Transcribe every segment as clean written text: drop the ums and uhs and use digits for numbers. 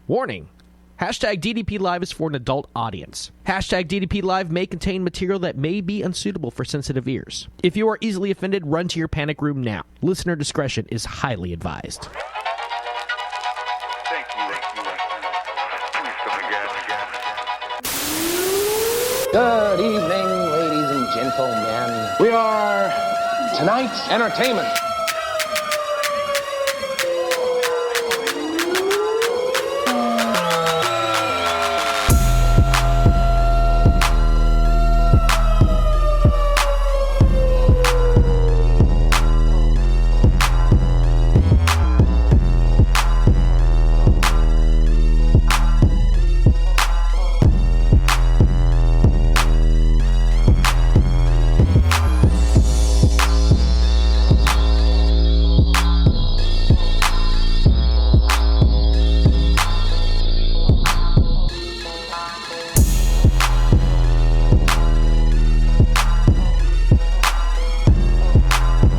Warning. Hashtag DDP Live is for an adult audience. Hashtag DDP Live may contain material that may be unsuitable for sensitive ears. If you are easily offended, run to your panic room now. Listener discretion is highly advised. Thank you. Please come again. Good evening, ladies and gentlemen. We are tonight's entertainment.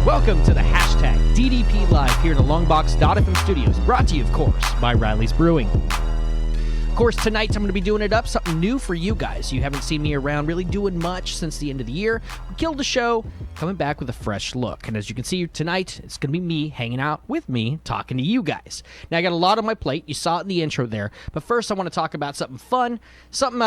Welcome to the hashtag DDP Live here in the Longbox.FM studios, brought to you, of course, by Riley's Brewing. Of course, tonight I'm going to be doing it up, something new for you guys. You haven't seen me around really doing much since the end of the year. We killed the show, coming back with a fresh look. And as you can see tonight, it's going to be me hanging out with me, talking to you guys. Now, I got a lot on my plate. You saw it in the intro there. But first, I want to talk about something fun, something,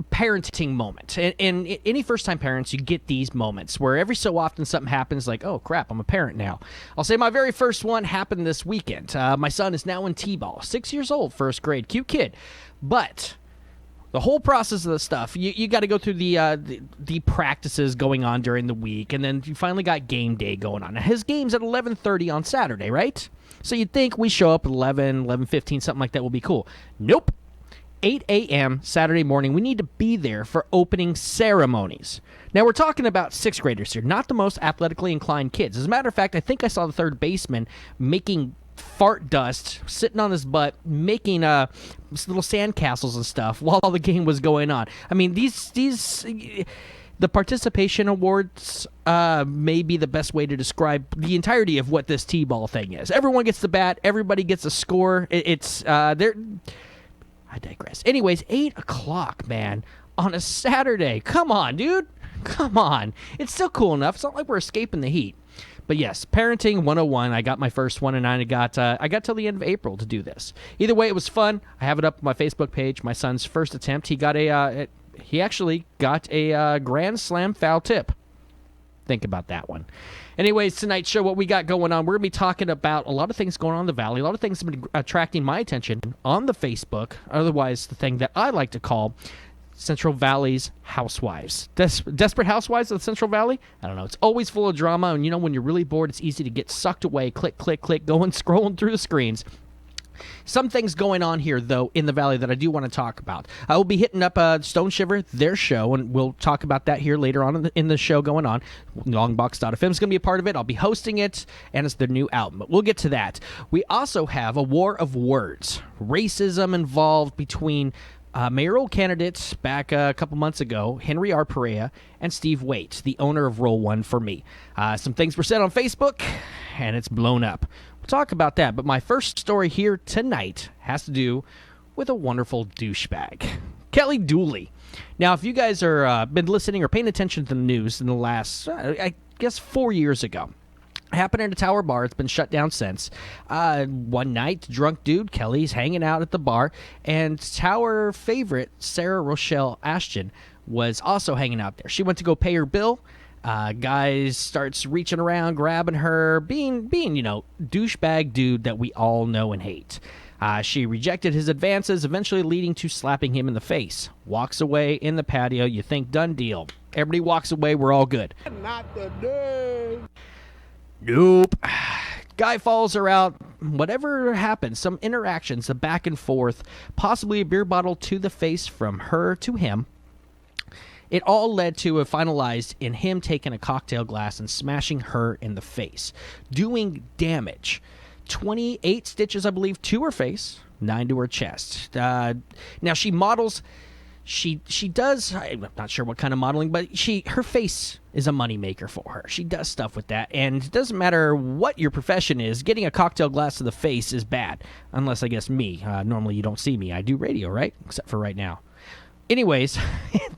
parenting moment. And any first-time parents, you get these moments where every so often something happens like, oh, crap, I'm a parent now. I'll say my very first one happened this weekend. My son is now in T-ball, 6 years old, first grade, cute kid. But the whole process of the stuff, you got to go through the practices going on during the week, and then you finally got game day going on. Now, his game's at 11:30 on Saturday, right? So you'd think we show up at 11:15, something like that will be cool. Nope. 8 a.m. Saturday morning, we need to be there for opening ceremonies. Now, we're talking about sixth graders here, not the most athletically inclined kids. As a matter of fact, I think I saw the third baseman making fart dust, sitting on his butt, making little sandcastles and stuff while the game was going on. I mean, the participation awards may be the best way to describe the entirety of what this T-ball thing is. Everyone gets the bat. Everybody gets a score. I digress. Anyways, 8 o'clock, man, on a Saturday. Come on, dude. Come on. It's still cool enough. It's not like we're escaping the heat. But yes, Parenting 101. I got my first one, and I got till the end of April to do this. Either way, it was fun. I have it up on my Facebook page. My son's first attempt. He actually got a grand slam foul tip. Think about that one. Anyways, tonight's show, what we got going on, we're going to be talking about a lot of things going on in the Valley. A lot of things have been attracting my attention on the Facebook, otherwise the thing that I like to call Central Valley's housewives. Desperate housewives of the Central Valley? I don't know. It's always full of drama, and when you're really bored, it's easy to get sucked away, click, click, click, scrolling through the screens. Some things going on here, though, in the Valley that I do want to talk about. I will be hitting up Stone Shiver, their show, and we'll talk about that here later on in the show going on. Longbox.FM is going to be a part of it. I'll be hosting it, and it's their new album. But we'll get to that. We also have a war of words. Racism involved between mayoral candidates back a couple months ago, Henry R. Perea and Steve Waite, the owner of Roll One for Me. Some things were said on Facebook, and it's blown up. We'll talk about that, but my first story here tonight has to do with a wonderful douchebag, Kelly Dooley. Now, if you guys are been listening or paying attention to the news in the last, I guess, 4 years ago, happened at a Tower bar. It's been shut down since. One night, drunk dude, Kelly's hanging out at the bar, and Tower favorite, Sarah Rochelle Ashton, was also hanging out there. She went to go pay her bill. Guys starts reaching around, grabbing her, being douchebag dude that we all know and hate. She rejected his advances, eventually leading to slapping him in the face. Walks away in the patio. You think, done deal. Everybody walks away. We're all good. Not the day. Nope. Guy follows her out. Whatever happens, some interactions, a back and forth, possibly a beer bottle to the face from her to him. It all led to a finalized in him taking a cocktail glass and smashing her in the face, doing damage. 28 stitches, I believe, to her face, 9 to her chest. Now, she models She does, I'm not sure what kind of modeling, but her face is a moneymaker for her. She does stuff with that, and it doesn't matter what your profession is, getting a cocktail glass to the face is bad. Unless, I guess, me. Normally you don't see me. I do radio, right? Except for right now. Anyways,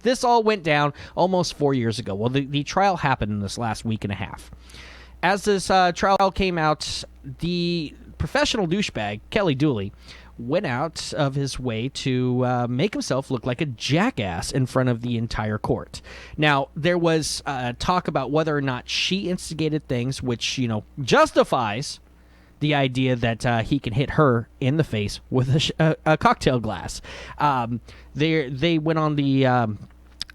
this all went down almost 4 years ago. Well, the trial happened in this last week and a half. As this trial came out, the professional douchebag, Kelly Dooley, went out of his way to make himself look like a jackass in front of the entire court. Now, there was talk about whether or not she instigated things, which, justifies the idea that he can hit her in the face with a cocktail glass. They went on the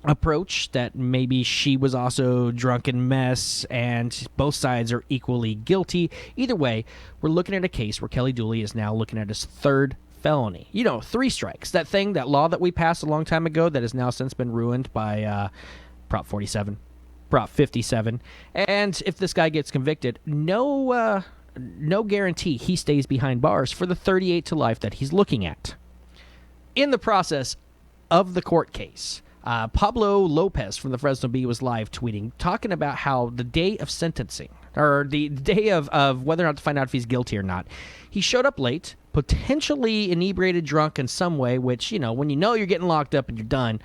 approach that maybe she was also drunken mess, and both sides are equally guilty. Either way, we're looking at a case where Kelly Dooley is now looking at his third felony. 3 strikes. That law that we passed a long time ago that has now since been ruined by Prop 47, Prop 57. And if this guy gets convicted, no guarantee he stays behind bars for the 38 to life that he's looking at. In the process of the court case, Pablo Lopez from the Fresno Bee was live tweeting, talking about how the day of sentencing, or the day of whether or not to find out if he's guilty or not, he showed up late, potentially inebriated, drunk in some way, which, when you're getting locked up and you're done,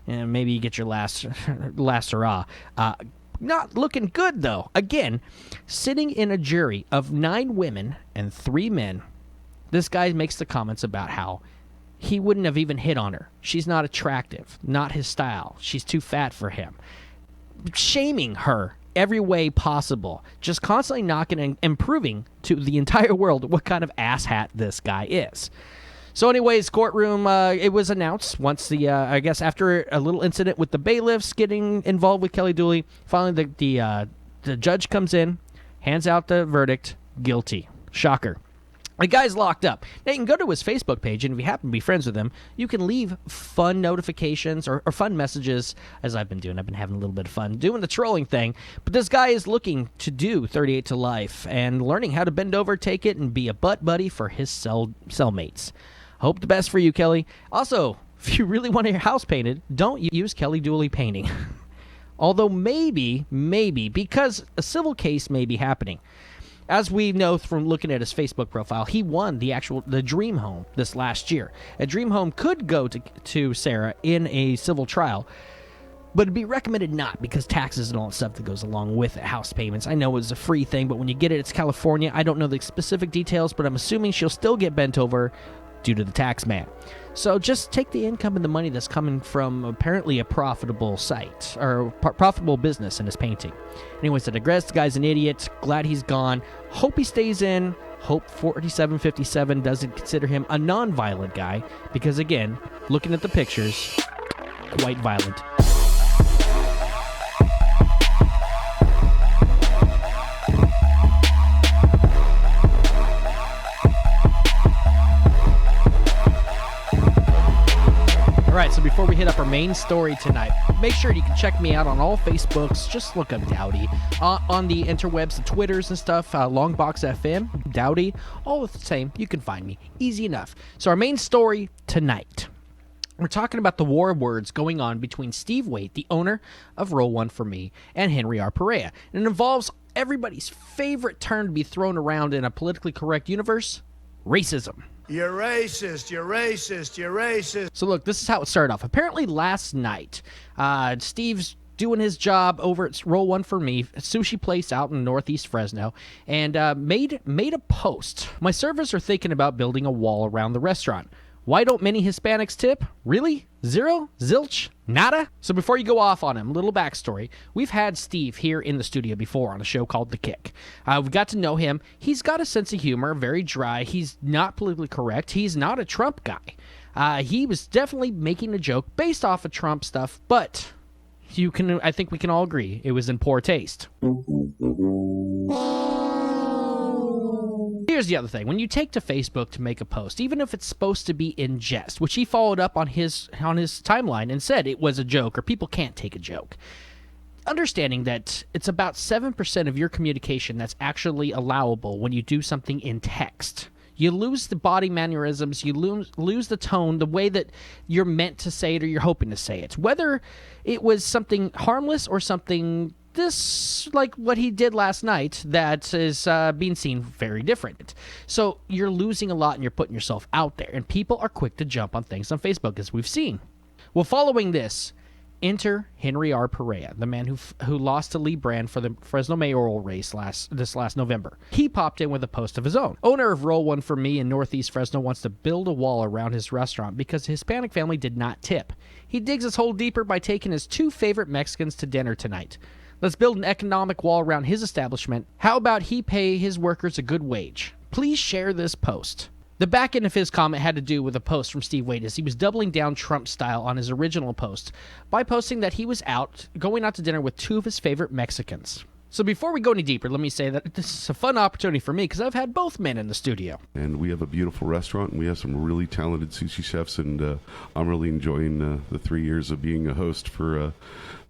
and maybe you get your last hurrah. Not looking good, though. Again, sitting in a jury of 9 women and 3 men, this guy makes the comments about how he wouldn't have even hit on her. She's not attractive, not his style. She's too fat for him. Shaming her every way possible. Just constantly knocking and proving to the entire world what kind of asshat this guy is. So anyways, courtroom, it was announced once I guess after a little incident with the bailiffs getting involved with Kelly Dooley, finally the judge comes in, hands out the verdict, guilty. Shocker. The guy's locked up. Now, you can go to his Facebook page, and if you happen to be friends with him, you can leave fun notifications or fun messages, as I've been doing. I've been having a little bit of fun doing the trolling thing. But this guy is looking to do 38 to life and learning how to bend over, take it, and be a butt buddy for his cellmates. Hope the best for you, Kelly. Also, if you really want your house painted, don't use Kelly Dooley painting. Although maybe, because a civil case may be happening. As we know from looking at his Facebook profile, he won the dream home this last year. A dream home could go to Sarah in a civil trial, but it'd be recommended not because taxes and all that stuff that goes along with it, house payments. I know it's a free thing, but when you get it, it's California. I don't know the specific details, but I'm assuming she'll still get bent over due to the tax man. So just take the income and the money that's coming from apparently a profitable site or profitable business in his painting. Anyways, I digress. The guy's an idiot. Glad he's gone. Hope he stays in. Hope 4757 doesn't consider him a non-violent guy because, again, looking at the pictures, quite violent. Alright, so before we hit up our main story tonight, make sure you can check me out on all Facebooks. Just look up Dowdy. On the interwebs, the Twitters and stuff, Longbox.FM, Dowdy, all the same. You can find me. Easy enough. So our main story tonight, we're talking about the war of words going on between Steve Waite, the owner of Roll One For Me, and Henry R. Perea. And it involves everybody's favorite term to be thrown around in a politically correct universe, racism. You're racist, you're racist, you're racist. So look, this is how it started off. Apparently last night, Steve's doing his job over at Roll One For Me, a sushi place out in Northeast Fresno, and made a post. My servers are thinking about building a wall around the restaurant. Why don't many Hispanics tip? Really? Zero? Zilch? Nada? So before you go off on him, little backstory. We've had Steve here in the studio before on a show called The Kick. We've got to know him. He's got a sense of humor, very dry. He's not politically correct. He's not a Trump guy. He was definitely making a joke based off of Trump stuff, but I think we can all agree it was in poor taste. Here's the other thing. When you take to Facebook to make a post, even if it's supposed to be in jest, which he followed up on his timeline and said it was a joke or people can't take a joke, understanding that it's about 7% of your communication that's actually allowable when you do something in text. You lose the body mannerisms, you lose the tone, the way that you're meant to say it or you're hoping to say it. Whether it was something harmless or something this, like what he did last night, that is being seen very different. So you're losing a lot and you're putting yourself out there. And people are quick to jump on things on Facebook, as we've seen. Well, following this, enter Henry R. Perea, the man who lost to Lee Brand for the Fresno mayoral race this last November. He popped in with a post of his own. Owner of Roll One For Me in Northeast Fresno wants to build a wall around his restaurant because his Hispanic family did not tip. He digs his hole deeper by taking his 2 favorite Mexicans to dinner tonight. Let's build an economic wall around his establishment. How about he pay his workers a good wage? Please share this post. The back end of his comment had to do with a post from Steve Wade, as he was doubling down Trump style on his original post by posting that he was going out to dinner with 2 of his favorite Mexicans. So before we go any deeper, let me say that this is a fun opportunity for me because I've had both men in the studio. And we have a beautiful restaurant, and we have some really talented sushi chefs, and I'm really enjoying the 3 years of being a host for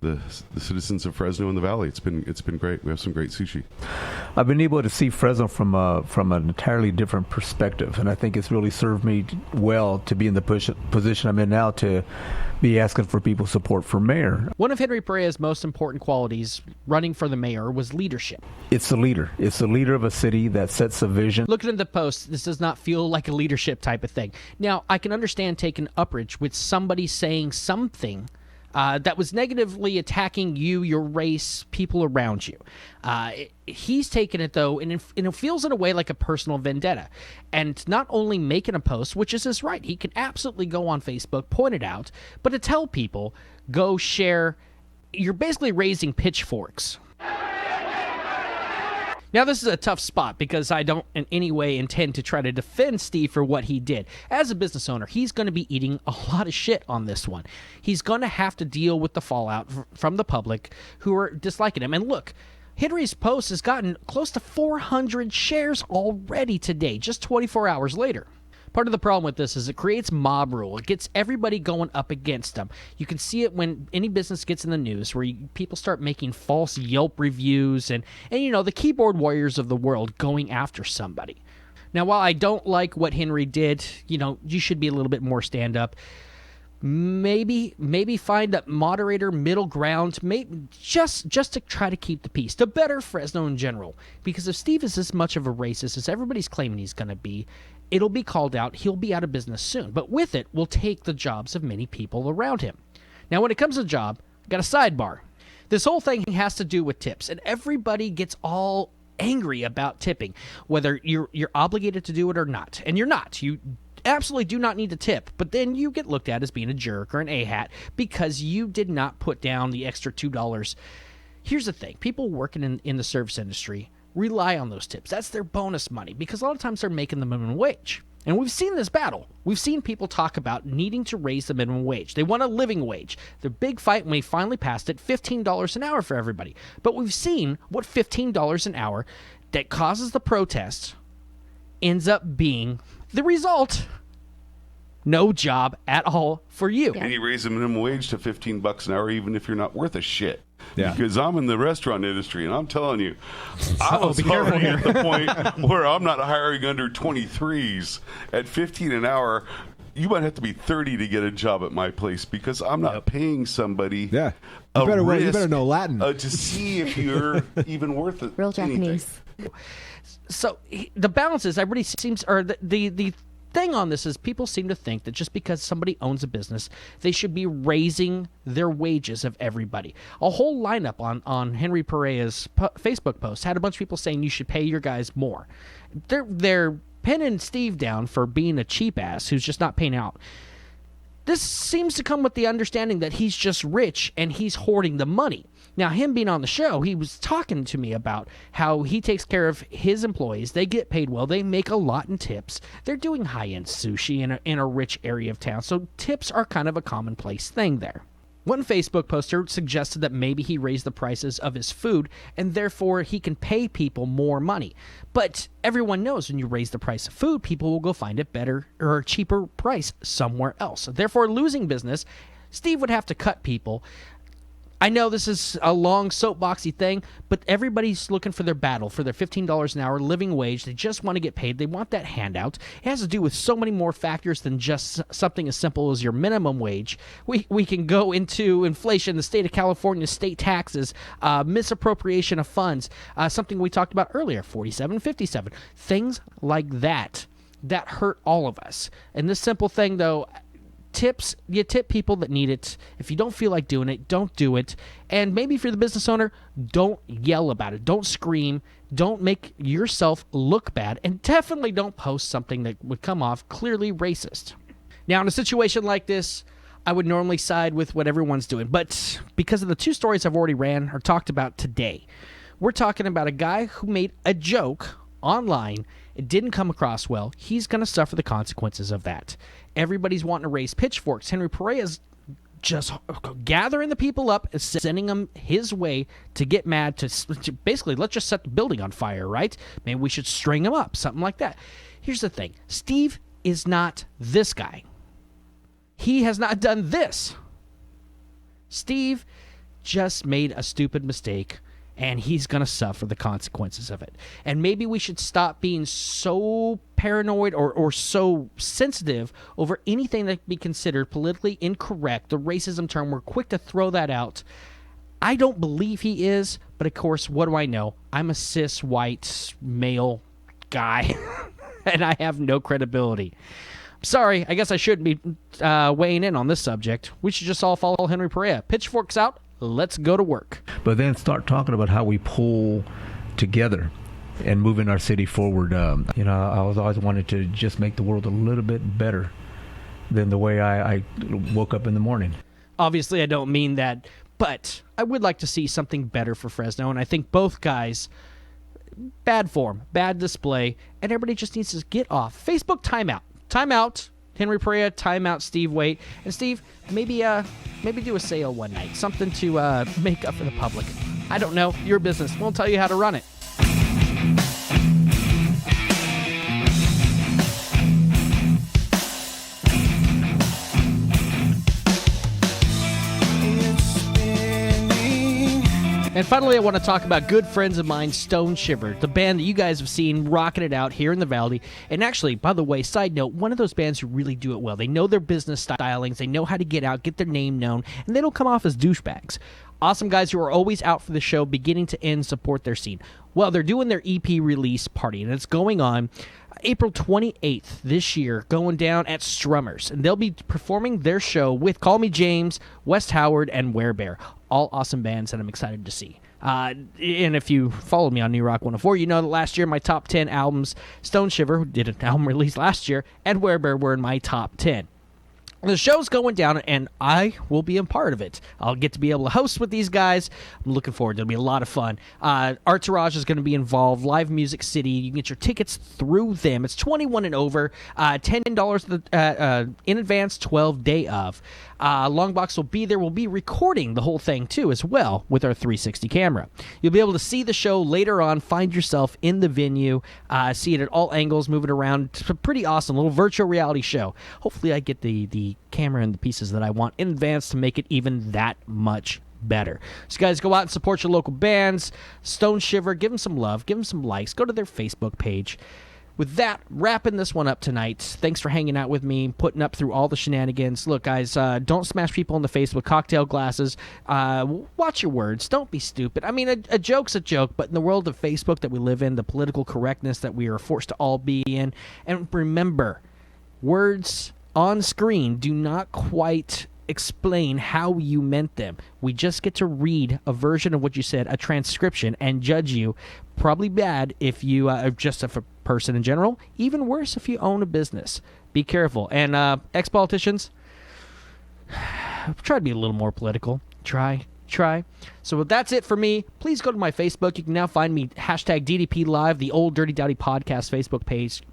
the citizens of Fresno and the Valley. It's been great. We have some great sushi. I've been able to see Fresno from an entirely different perspective, and I think it's really served me well to be in the position I'm in now to be asking for people's support for mayor. One of Henry Perea's most important qualities running for the mayor was leadership. It's the leader. It's the leader of a city that sets a vision. Looking at the post, this does not feel like a leadership type of thing. Now, I can understand taking umbrage with somebody saying something that was negatively attacking you, your race, people around you. He's taken it, though, and it feels in a way like a personal vendetta. And not only making a post, which is his right, he can absolutely go on Facebook, point it out, but to tell people, go share, you're basically raising pitchforks. Now, this is a tough spot because I don't in any way intend to try to defend Steve for what he did. As a business owner, he's going to be eating a lot of shit on this one. He's going to have to deal with the fallout from the public who are disliking him. And look, Henry's post has gotten close to 400 shares already today, just 24 hours later. Part of the problem with this is it creates mob rule. It gets everybody going up against them. You can see it when any business gets in the news where people start making false Yelp reviews and the keyboard warriors of the world going after somebody. Now, while I don't like what Henry did, you should be a little bit more stand up. Maybe find a moderator middle ground, just to try to keep the peace, to better Fresno in general. Because if Steve is as much of a racist as everybody's claiming he's going to be, it'll be called out. He'll be out of business soon. But with it, will take the jobs of many people around him. Now, when it comes to job, I've got a sidebar. This whole thing has to do with tips, and everybody gets all angry about tipping, whether you're obligated to do it or not. And you're not. You absolutely do not need to tip, but then you get looked at as being a jerk or an A-hat because you did not put down the extra $2. Here's the thing. People working in the service industry rely on those tips. That's their bonus money because a lot of times they're making the minimum wage. And we've seen this battle. We've seen people talk about needing to raise the minimum wage. They want a living wage. The big fight when we finally passed it, $15 an hour for everybody. But we've seen what $15 an hour that causes the protest ends up being the result. No job at all for you. And he raised the minimum wage to $15 an hour, even if you're not worth a shit. Yeah. Because I'm in the restaurant industry, and I'm telling you, I was already at the point where I'm not hiring under 23s at $15 an hour. You might have to be 30 to get a job at my place because I'm not paying somebody. Yeah, you better know Latin to see if you're even worth it. Real Japanese. So the balance is, everybody seems, or the thing on this is people seem to think that just because somebody owns a business, they should be raising their wages of everybody. A whole lineup on Henry Perea's Facebook post had a bunch of people saying you should pay your guys more. They're pinning Steve down for being a cheap ass who's just not paying out. This seems to come with the understanding that he's just rich and he's hoarding the money. Now, him being on the show, he was talking to me about how he takes care of his employees. They get paid well. They make a lot in tips. They're doing high-end sushi in a rich area of town, so tips are kind of a commonplace thing there. One Facebook poster suggested that maybe he raised the prices of his food and therefore he can pay people more money. But everyone knows when you raise the price of food, people will go find it better or a cheaper price somewhere else. Therefore, losing business, Steve would have to cut people. I know this is a long soapboxy thing, but everybody's looking for their battle, for their $15 an hour living wage. They just want to get paid. They want that handout. It has to do with so many more factors than just something as simple as your minimum wage. We can go into inflation, the state of California, state taxes, misappropriation of funds, something we talked about earlier, 4757, things like that hurt all of us. And this simple thing, though, you tip people that need it. If you don't feel like doing it, don't do it. And maybe if you're the business owner, don't yell about it. Don't scream. Don't make yourself look bad. And definitely don't post something that would come off clearly racist. Now, in a situation like this, I would normally side with what everyone's doing. But because of the two stories I've already ran or talked about today, we're talking about a guy who made a joke online. It didn't come across well. He's going to suffer the consequences of that. Everybody's wanting to raise pitchforks. Henry Pereira's just gathering the people up, sending them his way to get mad, to basically, let's just set the building on fire, right? Maybe we should string him up, something like that. Here's the thing. Steve is not this guy. He has not done this. Steve just made a stupid mistake, and he's going to suffer the consequences of it. And maybe we should stop being so paranoid or so sensitive over anything that can be considered politically incorrect, the racism term. We're quick to throw that out. I don't believe he is, but of course, what do I know? I'm a cis, white, male guy, and I have no credibility. Sorry, I guess I shouldn't be weighing in on this subject. We should just all follow Henry Pereira. Pitchforks out. Let's go to work. But then start talking about how we pull together and moving our city forward. I was always wanted to just make the world a little bit better than the way I woke up in the morning. Obviously, I don't mean that, but I would like to see something better for Fresno, and I think both guys, bad form, bad display, and everybody just needs to get off. Facebook timeout. Timeout. Henry Pereira, timeout Steve Waite. And Steve, maybe do a sale one night. Something to make up for the public. I don't know. Your business. We'll tell you how to run it. And finally, I want to talk about good friends of mine, Stone Shiver, the band that you guys have seen rocking it out here in the Valley. And actually, by the way, side note, one of those bands who really do it well. They know their business stylings. They know how to get out, get their name known, and they don't come off as douchebags. Awesome guys who are always out for the show, beginning to end, support their scene. Well, they're doing their EP release party, and it's going on April 28th this year, going down at Strummers. And they'll be performing their show with Call Me James, West Howard, and Werebear. All awesome bands that I'm excited to see. And if you followed me on New Rock 104, you know that last year my top 10 albums, Stone Shiver, who did an album release last year, and Werebear were in my top 10. The show's going down, and I will be a part of it. I'll get to be able to host with these guys. I'm looking forward. It'll be a lot of fun. Artourage is going to be involved. Live Music City. You can get your tickets through them. It's 21 and over. $10 in advance, 12 day of. Longbox will be there. We'll be recording the whole thing, too, as well, with our 360 camera. You'll be able to see the show later on, find yourself in the venue, see it at all angles, moving around. It's a pretty awesome little virtual reality show. Hopefully I get the camera and the pieces that I want in advance to make it even that much better. So guys, go out and support your local bands. Stone Shiver, give them some love, give them some likes. Go to their Facebook page. With that, wrapping this one up tonight. Thanks for hanging out with me, putting up through all the shenanigans. Look, guys, don't smash people in the face with cocktail glasses. Watch your words. Don't be stupid. I mean, a joke's a joke, but in the world of Facebook that we live in, the political correctness that we are forced to all be in, and remember, words on screen do not quite explain how you meant them. We just get to read a version of what you said, a transcription, and judge you. Probably bad if you are just a person in general. Even worse if you own a business. Be careful. And ex-politicians, try to be a little more political. Try. So that's it for me. Please go to my Facebook. You can now find me, hashtag DDP Live, the Old Dirty Dowdy Podcast Facebook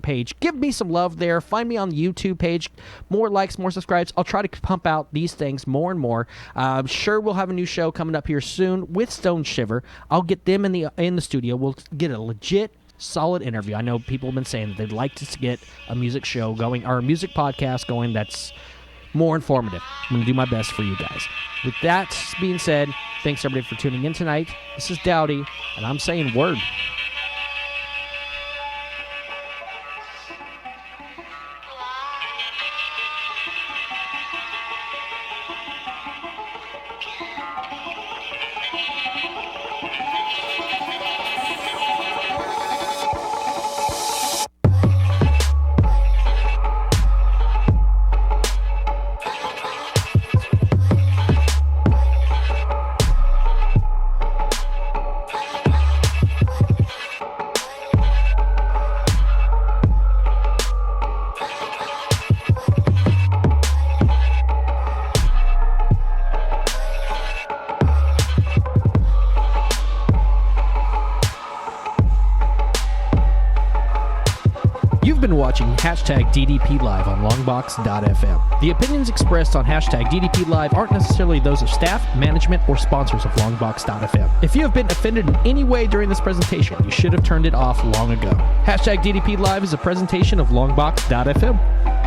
page. Give me some love there. Find me on the YouTube page. More likes, more subscribes. I'll try to pump out these things more and more. I'm sure we'll have a new show coming up here soon with Stone Shiver. I'll get them in the studio. We'll get a legit, solid interview. I know people have been saying that they'd like to get a music show going, or a music podcast going that's more informative. I'm going to do my best for you guys. With that being said, thanks everybody for tuning in tonight. This is Dowdy, and I'm saying word. Watching hashtag DDP Live on Longbox.FM. The opinions expressed on hashtag DDP Live aren't necessarily those of staff, management, or sponsors of Longbox.FM. If you have been offended in any way during this presentation, you should have turned it off long ago. Hashtag DDP Live is a presentation of Longbox.FM.